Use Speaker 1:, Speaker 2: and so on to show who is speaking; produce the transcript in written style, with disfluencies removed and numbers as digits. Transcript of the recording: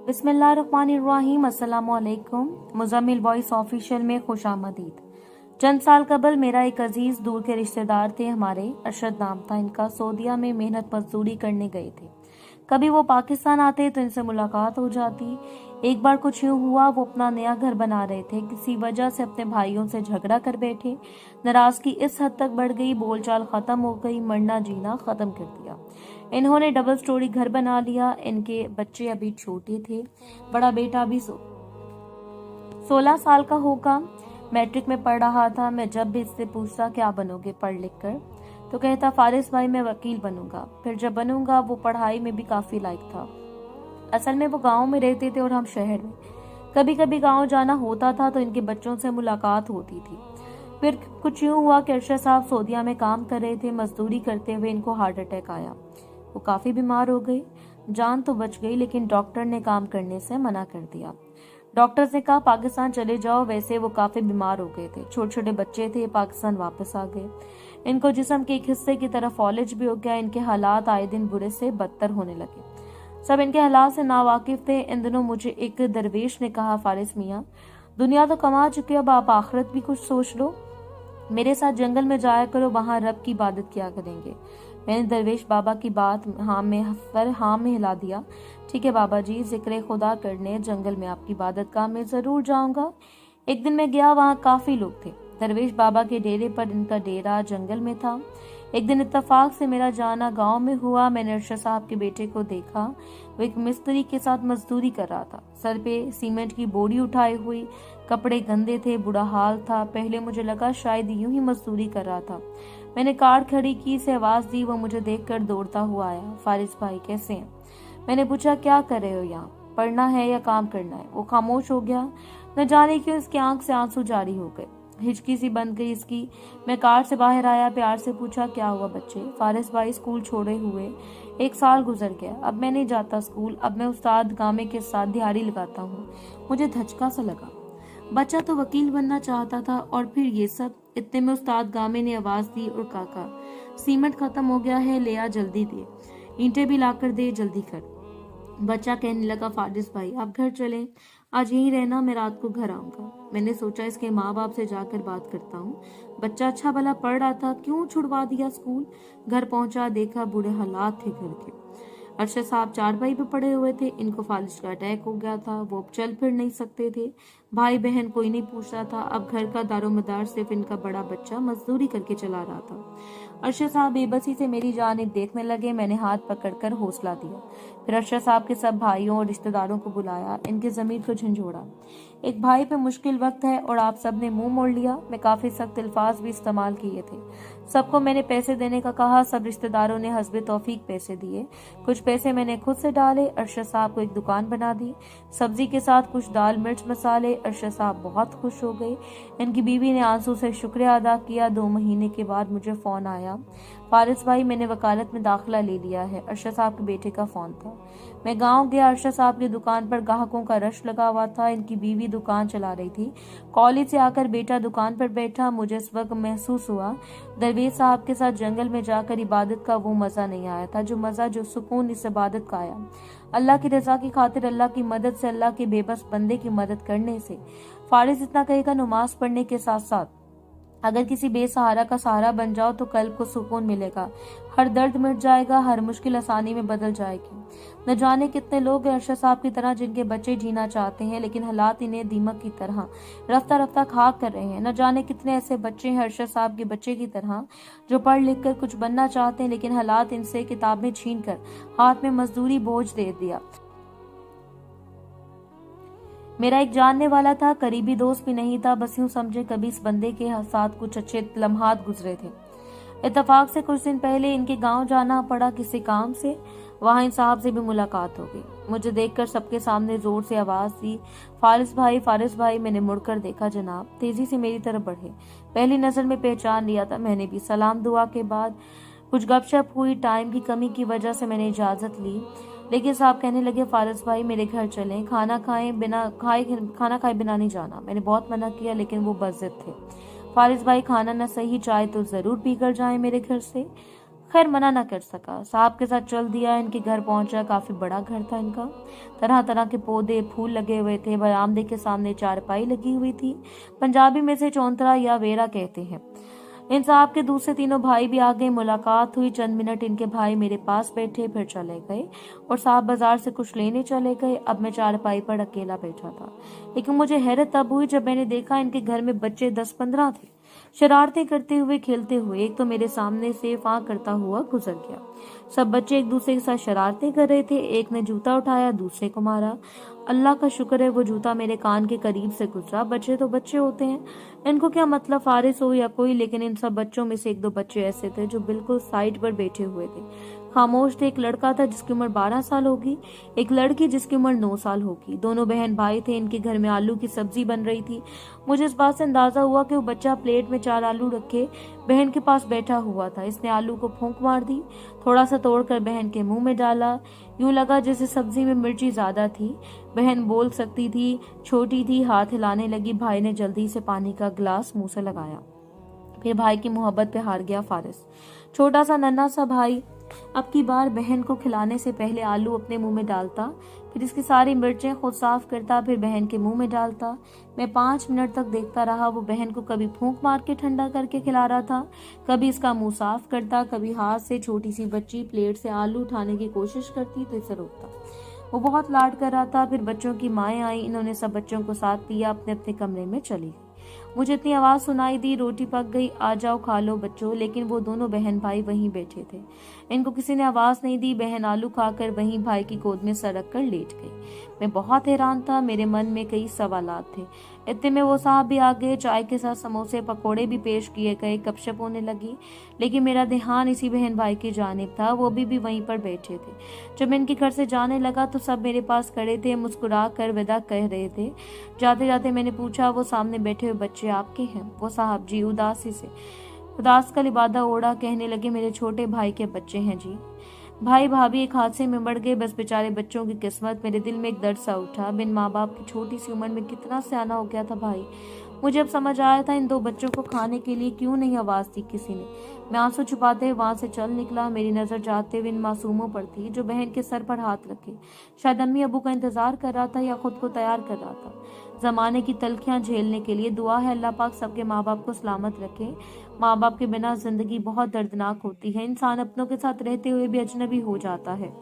Speaker 1: बिस्मिल्लाहिर्रहमानिर्रहीम। अस्सलामुअलैकुम। Muzammil voice official में खुशामदीद। चंद साल कबल मेरा एक अजीज दूर के रिश्तेदार थे, हमारे अरशद नाम था इनका। सऊदीया में मेहनत मजदूरी करने गए थे। कभी वो पाकिस्तान आते तो इनसे मुलाकात हो जाती। एक बार कुछ यूं हुआ, वो अपना नया घर बना रहे थे, किसी वजह से अपने भाइयों से झगड़ा कर बैठे। नाराजगी इस हद तक बढ़ गई, बोलचाल खत्म हो गई, मरना जीना खत्म कर दिया। इन्होंने डबल स्टोरी घर बना लिया। इनके बच्चे अभी छोटे थे। बड़ा बेटा अभी 16 साल का होगा, मैट्रिक में पढ़ रहा था। मैं जब भी इससे पूछता क्या बनोगे पढ़ लिख कर, तो कहता फारिस भाई मैं वकील बनूंगा। फिर जब बनूंगा, वो पढ़ाई में भी काफी लायक था। असल में वो गांव में रहते थे और हम शहर में। कभी कभी गांव जाना होता था तो इनके बच्चों से मुलाकात होती थी। फिर कुछ यूं हुआ कि अरशद साहब सऊदीया में काम कर रहे थे। मजदूरी करते हुए इनको हार्ट अटैक आया। वो काफी बीमार हो गए। जान तो बच गई, लेकिन डॉक्टर ने काम करने से मना कर दिया। डॉक्टर ने कहा पाकिस्तान चले जाओ। वैसे वो काफी बीमार हो गए थे, छोटे छोटे बच्चे थे। पाकिस्तान वापस आ गए। इनको जिस्म के एक हिस्से की तरफ फॉलिज भी हो गया। इनके हालात आए दिन बुरे से बदतर होने लगे। सब इनके हालात से नावाकिफ थे। इन दिनों मुझे एक दरवेश ने कहा, फारिस मियाँ दुनिया तो कमा चुके, अब आप आखिरत भी कुछ सोच लो। मेरे साथ जंगल में जाया करो, वहां रब की इबादत किया करेंगे। मैंने दरवेश बाबा की बात हाँ में हिला दिया। ठीक है बाबा जी, जिक्र खुदा करने जंगल में आपकी इबादत का मैं जरूर जाऊंगा। एक दिन मैं गया, वहाँ काफी लोग थे। दरवेश बाबा के डेरे पर इनका डेरा जंगल में था। एक दिन इत्तेफाक से मेरा जाना गांव में हुआ। मैंने अरशद साहब के बेटे को देखा। वो एक मिस्त्री के साथ मजदूरी कर रहा था, सर पे सीमेंट की बोरी उठाई हुई। कपड़े गंदे थे, बुरा हाल था। पहले मुझे लगा शायद यूं ही मजदूरी कर रहा था। मैंने कार खड़ी की, से आवाज दी। वो मुझे देखकर दौड़ता हुआ आया। फारिस भाई कैसे हैं? मैंने पूछा क्या कर रहे हो यहाँ, पढ़ना है या काम करना है? वो खामोश हो गया। न जाने क्यों इसकी आंख से आंसू जारी हो गए। हिचकी सी बंद गई इसकी। मैं कार से बाहर आया, प्यार से पूछा क्या हुआ बच्चे? फारिस भाई स्कूल छोड़े हुए 1 साल गुजर गया। अब मैं नहीं जाता स्कूल। अब मैं उस्ताद गामे के साथ दिहाड़ी लगाता हूँ। मुझे धचका सा लगा। बच्चा तो वकील बनना चाहता था और फिर ये सब। इतने में उस्ताद गामे ने आवाज दी और काका सीमेंट खत्म हो गया है, ले आ जल्दी दे, ईंटें भी लाकर दे, जल्दी कर। बच्चा कहने लगा फारिस भाई आप घर चलें, आज यहीं रहना, मैं रात को घर आऊंगा। मैंने सोचा इसके माँ बाप से जाकर बात करता हूँ। बच्चा अच्छा भला पढ़ रहा था, क्यों छुड़वा दिया स्कूल। घर पहुंचा, देखा बुरे हालात थे घर के। अरशद साहब चारपाई पे पड़े हुए थे। इनको फालिज का अटैक हो गया था। वो अब चल फिर नहीं सकते थे। भाई बहन कोई नहीं पूछता था। अब घर का दारोमदार सिर्फ इनका बड़ा बच्चा मजदूरी करके चला रहा था। अरशद साहब बेबसी से मेरी जानिब देखने लगे। मैंने हाथ पकड़कर हौसला दिया। फिर अरशद साहब के सब भाइयों और रिश्तेदारों को बुलाया। इनके जमीर को झंझोड़ा। एक भाई पे मुश्किल वक्त है और आप सब ने मुंह मोड़ लिया। मैं काफी सख्त अल्फाज भी इस्तेमाल किए थे। सबको मैंने पैसे देने का कहा। सब रिश्तेदारों ने हस्बे तौफीक पैसे दिए। कुछ पैसे मैंने खुद से डाले। अरशद साहब को एक दुकान बना दी, सब्जी के साथ कुछ दाल मिर्च मसाले। अरशद साहब बहुत खुश हो गए। इनकी बीवी ने आंसू से शुक्रिया अदा किया। 2 महीने के बाद मुझे फोन आया, फारिस भाई मैंने वकालत में दाखिला ले लिया है। अरशद साहब के बेटे का फोन था। मैं गांव गया। अरशद साहब की दुकान पर ग्राहकों का रश लगा हुआ था। इनकी बीवी दुकान चला रही थी। कॉलेज से आकर बेटा दुकान पर बैठा। मुझे इस वक्त महसूस हुआ दरवेश साहब के साथ जंगल में जाकर इबादत का वो मजा नहीं आया था, जो मजा, जो सुकून इस इबादत का आया। अल्लाह की रजा की खातिर, अल्लाह की मदद से, अल्लाह के बेबस बंदे की मदद करने से। फारिस इतना कहेगा, नमाज पढ़ने के साथ साथ अगर किसी बेसहारा का सहारा बन जाओ तो कल्ब को सुकून मिलेगा। हर दर्द मिट जाएगा, हर मुश्किल आसानी में बदल जाएगी। न जाने कितने लोग हैं अरशद साहब की तरह जिनके बच्चे जीना चाहते हैं, लेकिन हालात इन्हें दीमक की तरह रफ्ता रफ्ता खाक कर रहे हैं। न जाने कितने ऐसे बच्चे हैं अरशद साहब के बच्चे की तरह जो पढ़ लिख कर कुछ बनना चाहते हैं, लेकिन हालात इनसे किताबें छीन कर हाथ में मजदूरी बोझ दे दिया। मेरा एक जानने वाला था, करीबी दोस्त भी नहीं था, बस यूं समझे कभी इस बंदे के साथ कुछ अच्छे लम्हात गुजरे थे। इत्तेफाक से कुछ दिन पहले इनके गांव जाना पड़ा किसी काम से। वहां इन साहब से भी मुलाकात हो गई। मुझे देखकर सबके सामने जोर से आवाज दी, फारिस भाई, फारिस भाई। मैंने मुड़कर देखा, जनाब तेजी से मेरी तरफ बढ़े। पहली नजर में पहचान लिया था। मैंने भी सलाम दुआ के बाद कुछ गपशप हुई। टाइम की कमी की वजह से मैंने इजाजत ली, लेकिन साहब कहने लगे फारिस भाई मेरे घर चलें, खाना खाए बिना नहीं जाना। मैंने बहुत मना किया, लेकिन वो बज़िद थे। फारिस भाई खाना न सही, चाय तो जरूर पीकर जाएं मेरे घर से। खैर मना न कर सका, साहब के साथ चल दिया। इनके घर पहुंचा, काफी बड़ा घर था इनका, तरह तरह के पौधे फूल लगे हुए थे। बरामदे के सामने चारपाई लगी हुई थी, पंजाबी में से चौंतरा या वेरा कहते हैं। इन साहब के दूसरे तीनों भाई भी आ गए, मुलाकात हुई। चंद मिनट इनके भाई मेरे पास बैठे, फिर चले गए और साहब बाजार से कुछ लेने चले गए। अब मैं चारपाई पर अकेला बैठा था, लेकिन मुझे हैरत तब हुई जब मैंने देखा इनके घर में बच्चे 10-15 थे, शरारतें करते हुए, खेलते हुए। एक तो मेरे सामने से फां करता हुआ गुजर गया। सब बच्चे एक दूसरे के साथ शरारतें कर रहे थे। एक ने जूता उठाया, दूसरे को मारा। अल्लाह का शुक्र है वो जूता मेरे कान के करीब से गुजरा। बच्चे तो बच्चे होते हैं, इनको क्या मतलब फारिस हो या कोई, लेकिन इन सब बच्चों में से 1-2 बच्चे ऐसे थे जो बिल्कुल साइड पर बैठे हुए थे, खामोश थे। एक लड़का था जिसकी उम्र 12 साल होगी, एक लड़की जिसकी उम्र 9 साल होगी। दोनों बहन भाई थे। इनके घर में आलू की सब्जी बन रही थी। मुझे इस बात से अंदाजा हुआ कि वो बच्चा प्लेट में 4 आलू रखे बहन के पास बैठा हुआ था। इसने आलू को फूंक मार दी, थोड़ा सा तोड़कर बहन के मुंह में डाला। यूं लगा जैसे सब्जी में मिर्ची ज्यादा थी। बहन बोल सकती थी, छोटी थी, हाथ हिलाने लगी। भाई ने जल्दी से पानी का गिलास मुंह से लगाया। फिर भाई की मोहब्बत पे हार गया फारिस, छोटा सा नन्हा सा भाई। अब की बार बहन को खिलाने से पहले आलू अपने मुंह में डालता, फिर इसकी सारी मिर्चें खुद साफ करता, फिर बहन के मुंह में डालता। मैं 5 मिनट तक देखता रहा। वो बहन को कभी फूंक मार के ठंडा करके खिला रहा था, कभी इसका मुंह साफ करता, कभी हाथ से। छोटी सी बच्ची प्लेट से आलू उठाने की कोशिश करती तो इसे रोकता। वो बहुत लाड कर रहा था। फिर बच्चों की माएँ आई, इन्होंने सब बच्चों को साथ लिया, अपने अपने कमरे में चली गई। मुझे इतनी आवाज सुनाई दी, रोटी पक गई, आ जाओ खा लो बच्चों। लेकिन वो दोनों बहन भाई वहीं बैठे थे, इनको किसी ने आवाज नहीं दी। बहन आलू खाकर वहीं भाई की गोद में सरक कर लेट गई। मैं बहुत हैरान था, मेरे मन में कई सवालात थे। इतने में वो साहब भी आ गए, चाय के साथ समोसे पकोड़े भी पेश किए गए। गपशप होने लगी, लेकिन मेरा ध्यान इसी बहन भाई की जानिब था, वो भी वहीं पर बैठे थे। जब मैं इनके घर से जाने लगा तो सब मेरे पास खड़े थे, मुस्कुरा कर विदा कह रहे थे। जाते जाते मैंने पूछा, वो सामने बैठे हुए बच्चे आपके हैं? वो साहब जी उदासी से उदास का लिबादा ओढ़ा कहने लगे, मेरे छोटे भाई के बच्चे हैं जी। भाई भाभी एक हादसे में मर गए, बस बेचारे बच्चों की किस्मत। मेरे दिल में एक दर्द सा उठा, बिन माँ बाप की छोटी सी उम्र में कितना सियाना हो गया था भाई। मुझे अब समझ आया था इन 2 बच्चों को खाने के लिए क्यों नहीं आवाज दी किसी ने। मैं आंसू छुपाते हुए वहां से चल निकला। मेरी नजर जाते हुए इन मासूमों पर थी जो बहन के सर पर हाथ रखे शायद अम्मी अबू का इंतजार कर रहा था या खुद को तैयार कर रहा था जमाने की तलखियां झेलने के लिए। दुआ है अल्लाह पाक सबके माँ बाप को सलामत रखे। माँ बाप के बिना जिंदगी बहुत दर्दनाक होती है, इंसान अपनों के साथ रहते हुए भी अजनबी हो जाता है।